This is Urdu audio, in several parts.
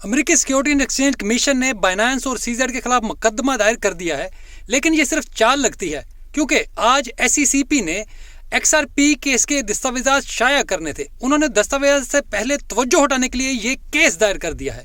امریکی سیکیورٹی اینڈ ایکسچینج کمیشن نے بائنانس اور CZ کے خلاف مقدمہ دائر کر دیا ہے، لیکن یہ صرف چال لگتی ہے کیونکہ آج SECP نے XRP کیس کے دستاویزات شائع کرنے تھے۔ انہوں نے دستاویز سے پہلے توجہ ہٹانے کے لیے یہ کیس دائر کر دیا ہے۔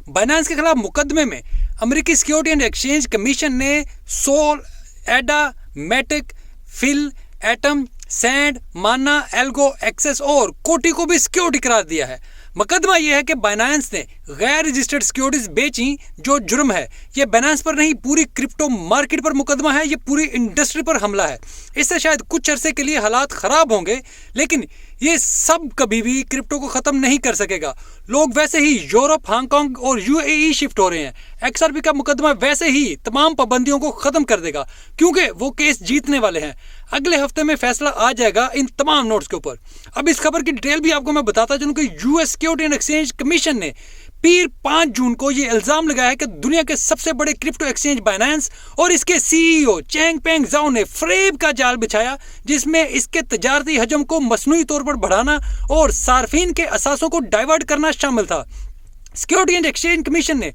بائنانس کے خلاف مقدمے میں امریکی سیکیورٹی اینڈ ایکسچینج کمیشن نے سول، ایڈا، میٹک، فل، ایٹم، سینڈ، مانا، ایلگو، ایکسس اور کوٹی کو بھی سیکیورٹی قرار دیا ہے۔ مقدمہ یہ ہے کہ بائنانس نے غیر رجسٹرڈ سیکیورٹیز بیچیں، جو جرم ہے۔ یہ بائنانس پر نہیں، پوری کرپٹو مارکیٹ پر مقدمہ ہے، یہ پوری انڈسٹری پر حملہ ہے۔ اس سے شاید کچھ عرصے کے لیے حالات خراب ہوں گے، لیکن یہ سب کبھی بھی کرپٹو کو ختم نہیں کر سکے گا۔ لوگ ویسے ہی یورپ، ہانگ کانگ اور UAE شفٹ ہو رہے ہیں۔ XRP کا مقدمہ ویسے ہی تمام پابندیوں کو ختم کر دے گا کیونکہ وہ کیس جیتنے والے ہیں۔ اگلے ہفتے میں فیصلہ آ جائے گا ان تمام نوٹس کے اوپر۔ اب اس خبر کی ڈیٹیل بھی آپ کو میں بتاتا چلوں کہ US security and exchange commission نے پیر 5 جون کو یہ الزام لگایا ہے کہ دنیا کے سب سے بڑے کرپٹو ایکسچینج بائنانس اور اس کے CEO چینگ پینگ زاؤ نے فریب کا جال بچھایا، جس میں اس کے تجارتی حجم کو مصنوعی طور پر بڑھانا اور صارفین کے اثاثوں کو ڈائیورٹ کرنا شامل تھا۔ سیکیورٹی اینڈ ایکسچینج کمیشن نے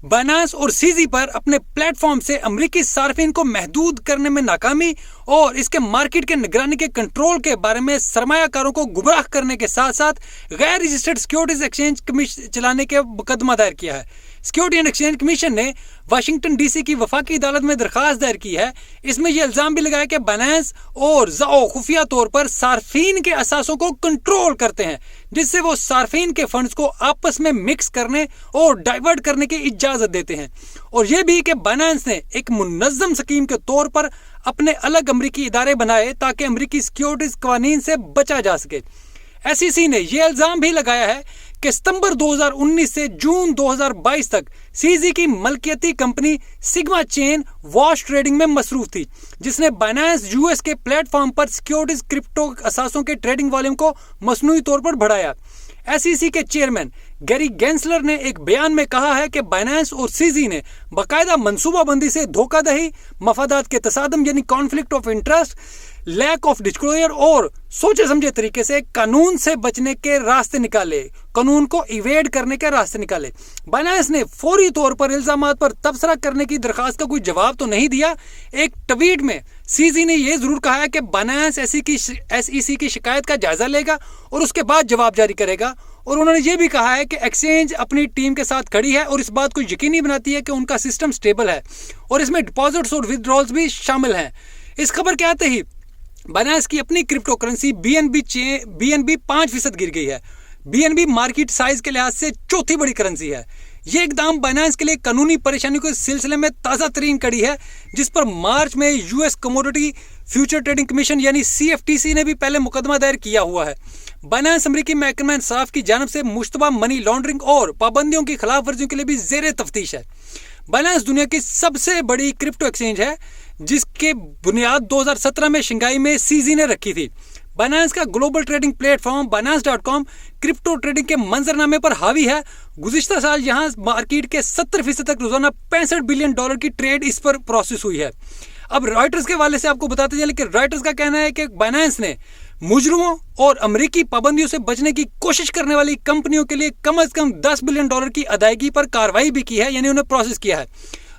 بائنانس اور CZ پر اپنے پلیٹ فارم سے امریکی صارفین کو محدود کرنے میں ناکامی اور اس کے مارکیٹ کے نگرانی کے کنٹرول کے بارے میں سرمایہ کاروں کو گمراہ کرنے کے ساتھ ساتھ غیر رجسٹرڈ سیکیورٹیز ایکسچینج چلانے کے مقدمہ دائر کیا ہے۔ سیکیورٹی اینڈ ایکسچینج کمیشن نے واشنگٹن DC کی وفاقی عدالت میں درخواست دائر کی ہے۔ اس میں یہ الزام بھی لگایا کہ بائنانس اور زاؤ خفیہ طور پر صارفین کے اثاثوں کو کنٹرول کرتے ہیں، جس سے وہ صارفین کے فنڈز کو آپس میں مکس کرنے اور ڈائیورٹ کرنے کی اجازت دیتے ہیں، اور یہ بھی کہ بائنانس نے ایک منظم سکیم کے طور پر اپنے الگ امریکی ادارے بنائے تاکہ امریکی سیکیورٹیز قوانین سے بچا جا سکے۔ SEC نے یہ الزام بھی لگایا ہے کہ ستمبر 2019 سے جون 2022 تک CZ کی ملکیتی کمپنی سگما چین واش ٹریڈنگ میں مصروف تھی، جس نے بائنانس US کے پلیٹ فارم پر سیکیورٹیز کرپٹو اثاثوں کے ٹریڈنگ والیوم کو مصنوعی طور پر بڑھایا۔ SEC کے چیئرمین گیری گینسلر نے ایک بیان میں کہا ہے کہ بائنانس اور CZ نے باقاعدہ منصوبہ بندی سے دھوکہ دہی، مفادات کے تصادم یعنی conflict of interest, lack of disclosure اور سوچے سمجھے طریقے سے قانون سے بچنے کے راستے نکالے، قانون کو ایویڈ کرنے کے راستے نکالے۔ بائنانس نے فوری طور پر الزامات پر تبصرہ کرنے کی درخواست کا کوئی جواب تو نہیں دیا۔ ایک ٹویٹ میں CZ نے یہ ضرور کہا ہے کہ بائنانس SEC کی شکایت کا جائزہ لے گا اور اس کے بعد جواب جاری کرے گا، اور انہوں نے یہ بھی کہا ہے کہ ایکسچینج اپنی ٹیم کے ساتھ کھڑی ہے اور اس بات کو یقینی بناتی ہے کہ ان کا سسٹم سٹیبل ہے، اور اس میں ڈپازٹس اور ودرالز بھی شامل ہیں۔ اس خبر کے آتے ہی بائنانس کی اپنی کرپٹو کرنسی BNB 5% گر گئی ہے۔ BNB مارکیٹ سائز کے لحاظ سے چوتھی بڑی کرنسی ہے۔ یہ اقدام بائنانس کے لیے قانونی پریشانیوں کے سلسلے میں تازہ ترین کڑی ہے، جس پر مارچ میں US commodity future trading commission یعنی CFTC نے بھی پہلے مقدمہ دائر کیا ہوا ہے۔ بائنانس امریکی محکمہ انصاف کی جانب سے مشتبہ منی لانڈرنگ اور پابندیوں کی خلاف ورزیوں کے لیے بھی زیر تفتیش ہے۔ بائنانس دنیا کی سب سے بڑی کرپٹو ایکسچینج ہے، جس کے بنیاد 2017 میں شنگھائی میں CZ نے رکھی تھی۔ بائنانس کا global trading plate form binance.com crypto trading کے منظرنامے پر حاوی ہے۔ گزشتہ سال یہاں مارکیٹ کے 70% تک روزانہ $65 بلین کی ٹریڈ اس پر پروسیس ہوئی ہے۔ اب رائٹرز کے حوالے سے آپ کو بتاتے چلیں کہ رائٹرز کا کہنا ہے کہ بائنانس نے مجرموں اور امریکی پابندیوں سے بچنے کی کوشش کرنے والی کمپنیوں کے لیے کم از کم $10 بلین کی ادائیگی پر کارروائی بھی کی ہے، یعنی انہیں پروسیس کیا ہے۔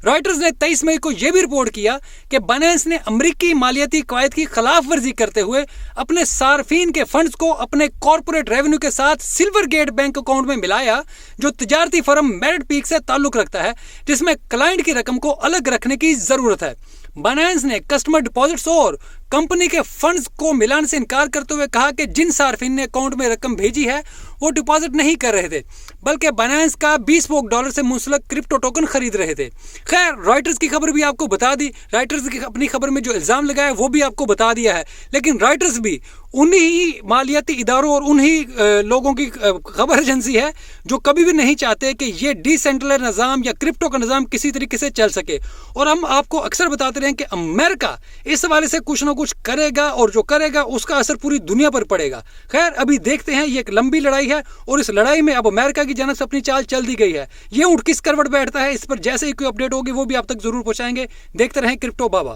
رائٹرز نے 23 مئی کو یہ بھی رپورٹ کیا کہ بائنانس نے امریکی مالیاتی قواعد کی خلاف ورزی کرتے ہوئے اپنے صارفین کے فنڈز کو اپنے کارپوریٹ ریونیو کے ساتھ سلور گیٹ بینک اکاؤنٹ میں ملایا، جو تجارتی فرم میرٹ پیک سے تعلق رکھتا ہے، جس میں کلائنٹ کی رقم کو الگ رکھنے کی ضرورت ہے۔ بائنانس نے کسٹمر ڈپازٹس اور کمپنی کے فنڈز کو ملانے سے انکار کرتے ہوئے کہا کہ جن صارفین نے اکاؤنٹ میں رقم بھیجی ہے وہ ڈپازٹ نہیں کر رہے تھے، بلکہ بائنانس کا $20 سے منسلک کرپٹو ٹوکن خرید رہے تھے۔ خیر، رائٹرز کی خبر بھی آپ کو بتا دی، رائٹرز کی اپنی خبر میں جو الزام لگایا وہ بھی آپ کو بتا دیا ہے، لیکن رائٹرز بھی انہی مالیاتی اداروں اور انہی لوگوں کی خبر ایجنسی ہے جو کبھی بھی نہیں چاہتے کہ یہ ڈی سینٹرل نظام یا کرپٹو کا نظام کسی طریقے سے چل سکے، اور ہم آپ کو اکثر بتاتے رہے ہیں کہ امریکہ اس حوالے سے کچھ نہ کچھ کرے گا، اور جو کرے گا اس کا اثر پوری دنیا پر پڑے گا۔ خیر، ابھی دیکھتے ہیں، یہ ایک لمبی لڑائی ہے اور اس لڑائی میں اب امریکہ کی جانب سے اپنی چال چل دی گئی ہے۔ یہ اونٹ کس کروٹ بیٹھتا ہے، اس پر جیسے ہی کوئی اپڈیٹ ہوگی وہ بھی آپ تک ضرور پہنچائیں گے۔ دیکھتے رہیں کرپٹو بابا۔